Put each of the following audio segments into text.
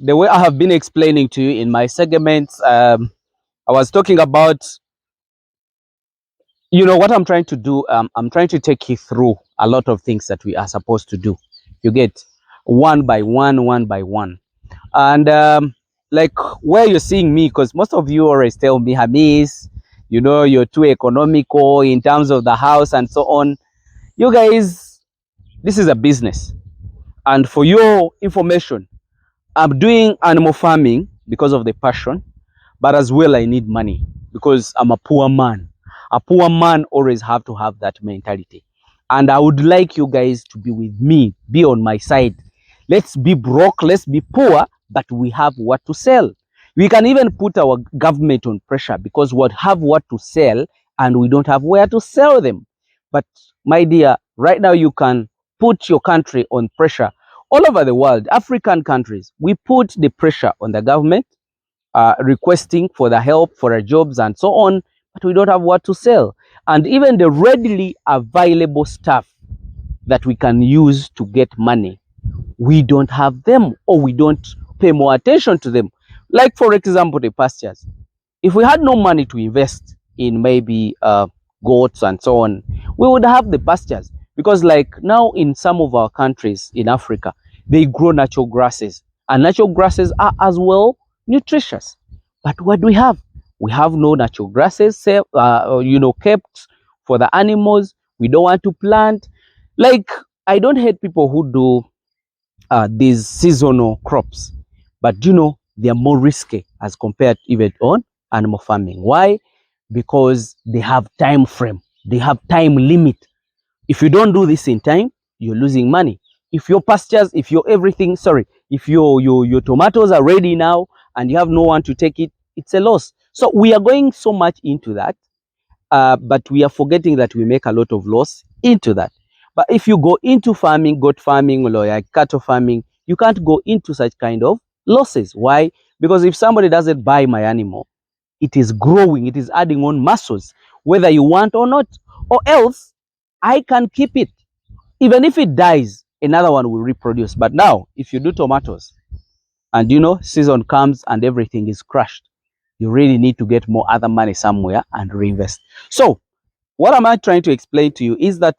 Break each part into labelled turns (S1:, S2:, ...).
S1: the way I have been explaining to you in my segments, I was talking about, what I'm trying to do. I'm trying to take you through a lot of things that we are supposed to do. You get one by one, one by one. And like where you're seeing me, because most of you always tell me, Hamis, you're too economical in terms of the house and so on. You guys, this is a business. And for your information, I'm doing animal farming because of the passion, but as well I need money because I'm a poor man. A poor man always have to have that mentality. And I would like you guys to be with me, be on my side. Let's be broke, let's be poor, but we have what to sell. We can even put our government on pressure because we have what to sell and we don't have where to sell them. But my dear, right now you can put your country on pressure. All over the world, African countries, we put the pressure on the government, requesting for the help, for the jobs and so on, but we don't have what to sell. And even the readily available stuff that we can use to get money, we don't have them, or we don't pay more attention to them. Like, for example, the pastures. If we had no money to invest in maybe goats and so on, we would have the pastures. Because like now in some of our countries in Africa, they grow natural grasses, and natural grasses are as well nutritious. But what do we have? We have no natural grasses, kept for the animals. We don't want to plant. Like, I don't hate people who do these seasonal crops, but they are more risky as compared even on animal farming. Why? Because they have time frame, they have time limit. If you don't do this in time, you're losing money. If your pastures, if your everything, sorry, if your tomatoes are ready now and you have no one to take it, it's a loss. So we are going so much into that, but we are forgetting that we make a lot of loss into that. But if you go into farming, goat farming, or like cattle farming, you can't go into such kind of losses. Why? Because if somebody doesn't buy my animal, it is growing, it is adding on muscles, whether you want or not, or else I can keep it. Even if it dies, another one will reproduce. But now, if you do tomatoes and season comes and everything is crushed, you really need to get more other money somewhere and reinvest. So what am I trying to explain to you is that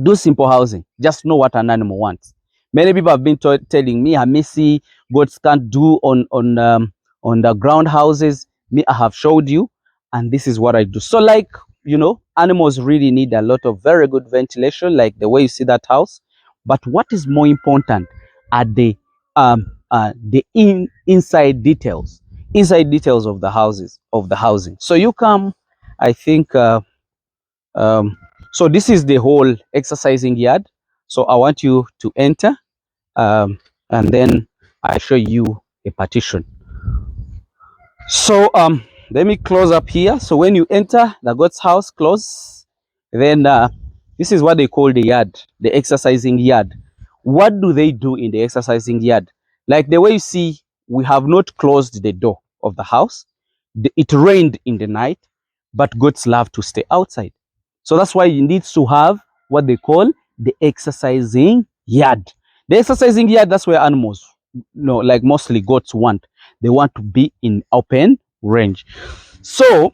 S1: do simple housing. Just know what an animal wants. Many people have been telling me, hamiisi, goats can't do on the ground houses. Me, I have showed you, and this is what I do. So like, animals really need a lot of very good ventilation, like the way you see that house. But what is more important are the inside details of the houses, of the housing. So you come, I think so this is the whole exercising yard. So I want you to enter, and then I show you a partition. So let me close up here. So when you enter the goat's house, close, then this is what they call the yard, the exercising yard. What do they do in the exercising yard? Like the way you see, we have not closed the door of the house. It rained in the night, but goats love to stay outside. So that's why you need to have what they call the exercising yard. The exercising yard, that's where animals, like mostly goats want. They want to be in open range. So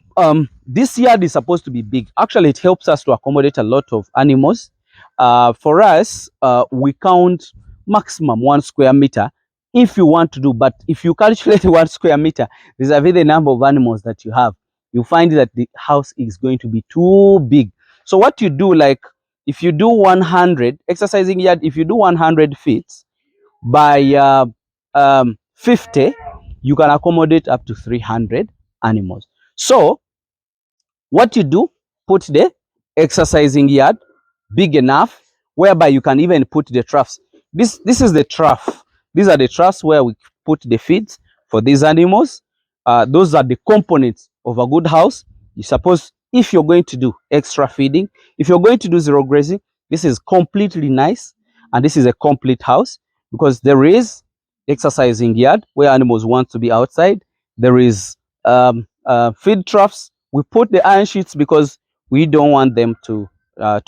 S1: this yard is supposed to be big. Actually, it helps us to accommodate a lot of animals. For us, we count maximum 1 square meter if you want to do. But if you calculate 1 square meter, vis-a-vis the number of animals that you have, you find that the house is going to be too big. So what you do, like if you do 100 exercising yard, if you do 100 feet by 50, you can accommodate up to 300 animals. So what you do, put the exercising yard big enough whereby you can even put the troughs. This is the trough. These are the troughs where we put the feeds for these animals. Those are the components of a good house. You suppose if you're going to do extra feeding, if you're going to do zero grazing, this is completely nice, and this is a complete house because there is exercising yard where animals want to be outside. There is feed troughs. We put the iron sheets because we don't want them to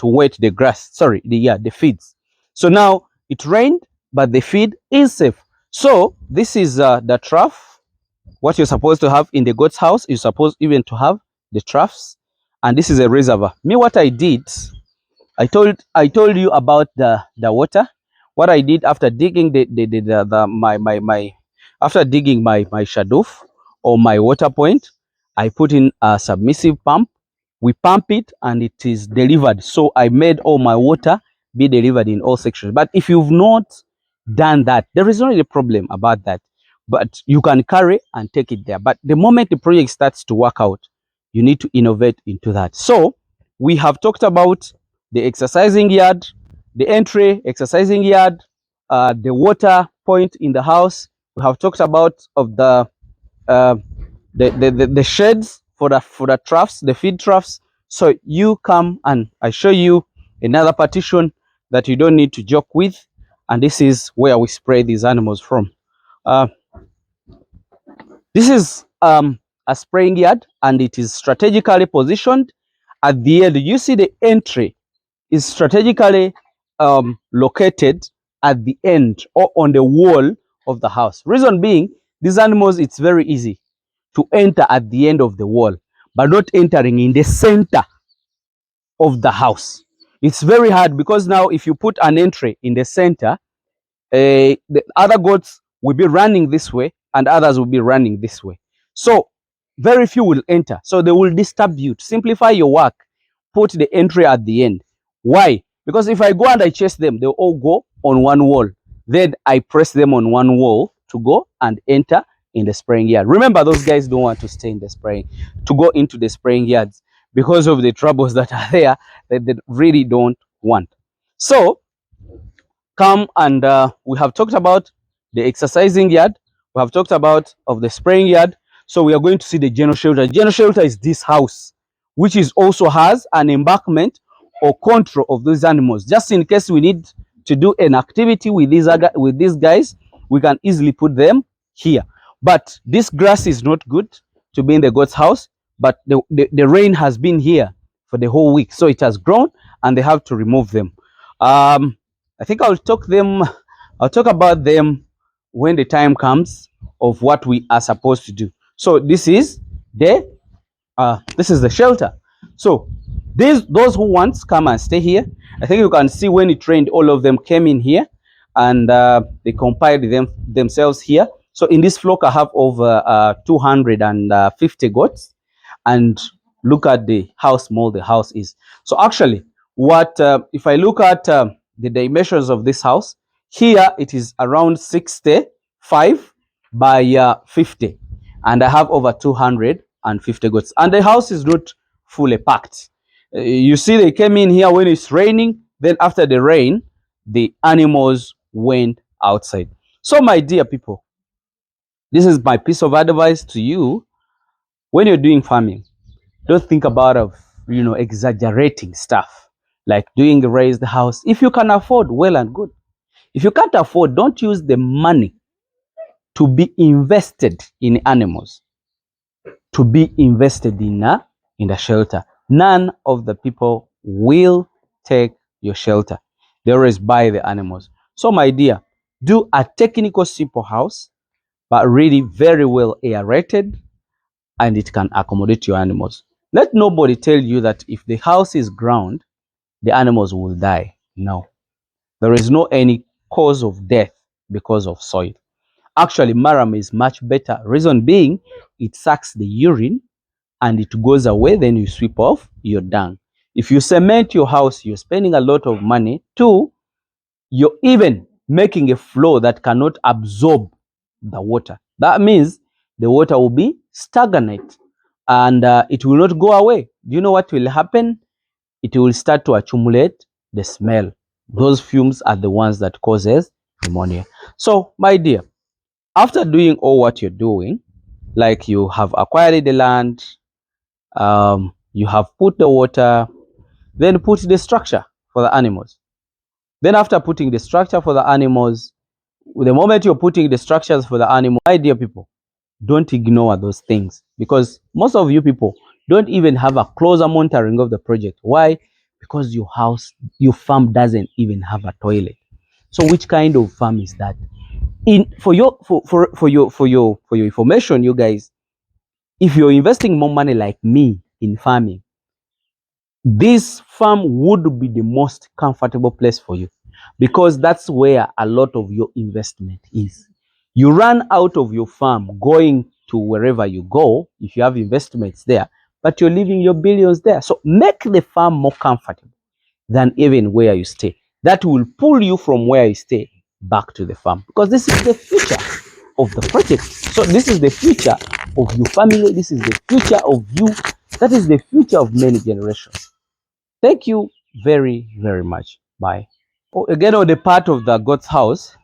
S1: wet the grass. Sorry, the feeds. So now it rained, but the feed is safe. So this is the trough. What you're supposed to have in the goat's house, you're supposed even to have the troughs, and this is a reservoir. Me, what I did, I told you about the water. What I did after digging the my after digging my shadoof or my water point, I put in a submissive pump. We pump it and it is delivered. So I made all my water be delivered in all sections. But if you've not done that, there is not a problem about that. But you can carry and take it there. But the moment the project starts to work out, you need to innovate into that. So we have talked about the exercising yard, the entry exercising yard, the water point in the house. We have talked about of uh, the sheds for the troughs, the feed troughs. So you come and I show you another partition that you don't need to joke with, and this is where we spray these animals from. Uh, this is a spraying yard, and it is strategically positioned at the end. You see the entry is strategically located at the end or on the wall of the house. Reason being, these animals, it's very easy to enter at the end of the wall, but not entering in the center of the house. It's very hard because now if you put an entry in the center, the other goats will be running this way and others will be running this way. So very few will enter. So they will disturb you. To simplify your work, put the entry at the end. Why? Because if I go and I chase them, they'll all go on one wall. Then I press them on one wall to go and enter in the spraying yard. Remember, those guys don't want to stay in the spraying, to go into the spraying yards because of the troubles that are there that they really don't want. So come and we have talked about the exercising yard. We have talked about of the spraying yard. So we are going to see the general shelter. General shelter is this house, which is also has an embankment or control of those animals. Just in case we need to do an activity with these guys, we can easily put them here. But this grass is not good to be in the goat's house. But the rain has been here for the whole week, so it has grown, and they have to remove them. I think I'll talk about them when the time comes of what we are supposed to do. So this is the shelter. So those who want come and stay here. I think you can see when it rained, all of them came in here and they compiled themselves here. So in this flock, I have over 250 goats, and look at how small the house is. So actually, what if I look at the dimensions of this house, here it is around 65 by 50, and I have over 250 goats, and the house is not fully packed. You see, they came in here when it's raining, then after the rain, the animals went outside. So my dear people, this is my piece of advice to you. When you're doing farming, don't think about exaggerating stuff like doing a raised house. If you can afford, well and good. If you can't afford, don't use the money to be invested in animals, to be invested in the shelter. None of the people will take your shelter. They always buy the animals. So my dear, do a technical simple house, but really very well aerated, and it can accommodate your animals. Let nobody tell you that if the house is ground, the animals will die. No, there is no any cause of death because of soil. Actually, maram is much better. Reason being, it sucks the urine and it goes away, then you sweep off your dung. If you cement your house, you're spending a lot of money. Two, you're even making a floor that cannot absorb the water. That means the water will be stagnant and it will not go away. Do you know what will happen? It will start to accumulate the smell. Those fumes are the ones that causes pneumonia. So my dear, after doing all what you're doing, like you have acquired the land, you have put the water, then put the structure for the animals. Then after putting the structure for the animals, the moment you're putting the structures for the animal, my dear people, don't ignore those things, because most of you people don't even have a closer monitoring of the project. Why? Because your farm doesn't even have a toilet. So which kind of farm is that? In for your for your information, you guys, if you're investing more money like me in farming, this farm would be the most comfortable place for you, because that's where a lot of your investment is. You run out of your farm going to wherever you go if you have investments there, but you're leaving your billions there. So make the farm more comfortable than even where you stay. That will pull you from where you stay back to the farm, because this is the future of the project. So this is the future of your family. This is the future of you. That is the future of many generations. Thank you very, very much. Bye. Oh, again, on the part of the God's house,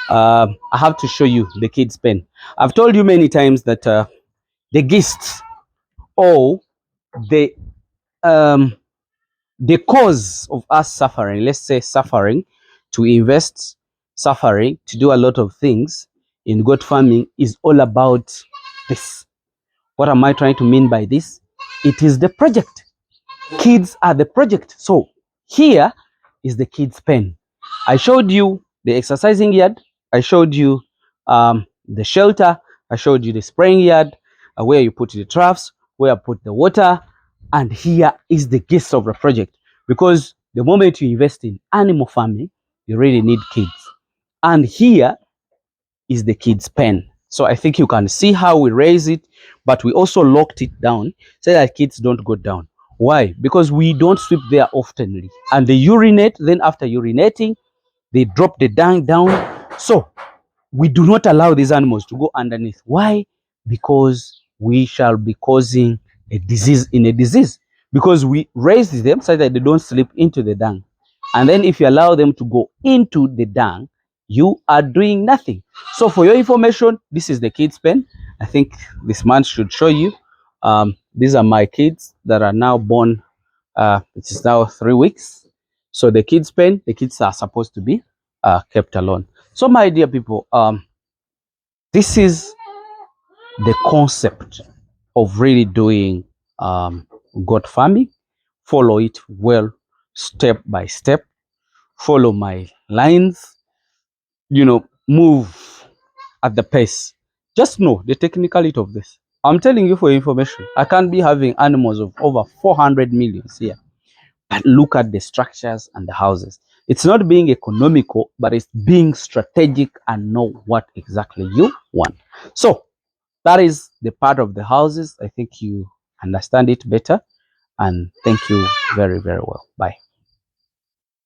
S1: I have to show you the kids' pen. I've told you many times that the guests or the um, the cause of us suffering, let's say suffering to invest, suffering to do a lot of things in goat farming, is all about this. What am I trying to mean by this? It is the project. Kids are the project. So here is the kids' pen. I showed you the exercising yard. I showed you the shelter. I showed you the spraying yard, where you put the troughs, where I put the water. And here is the gist of the project. Because the moment you invest in animal farming, you really need kids. And here is the kids' pen. So I think you can see how we raise it, but we also locked it down so that kids don't go down. Why? Because we don't sweep there oftenly. And they urinate, then after urinating, they drop the dung down. So we do not allow these animals to go underneath. Why? Because we shall be causing a disease in a disease. Because we raise them so that they don't slip into the dung. And then if you allow them to go into the dung, you are doing nothing. So for your information, this is the kids' pen. I think this man should show you. These are my kids that are now born. It is now 3 weeks. So the kids' pen, the kids are supposed to be kept alone. So my dear people, this is the concept of really doing goat farming. Follow it well, step by step. Follow my lines, move at the pace. Just know the technicality of this. I'm telling you for information. I can't be having animals of over 400 millions here. But look at the structures and the houses. It's not being economical, but it's being strategic and know what exactly you want. So that is the part of the houses. I think you understand it better. And thank you very, very well. Bye.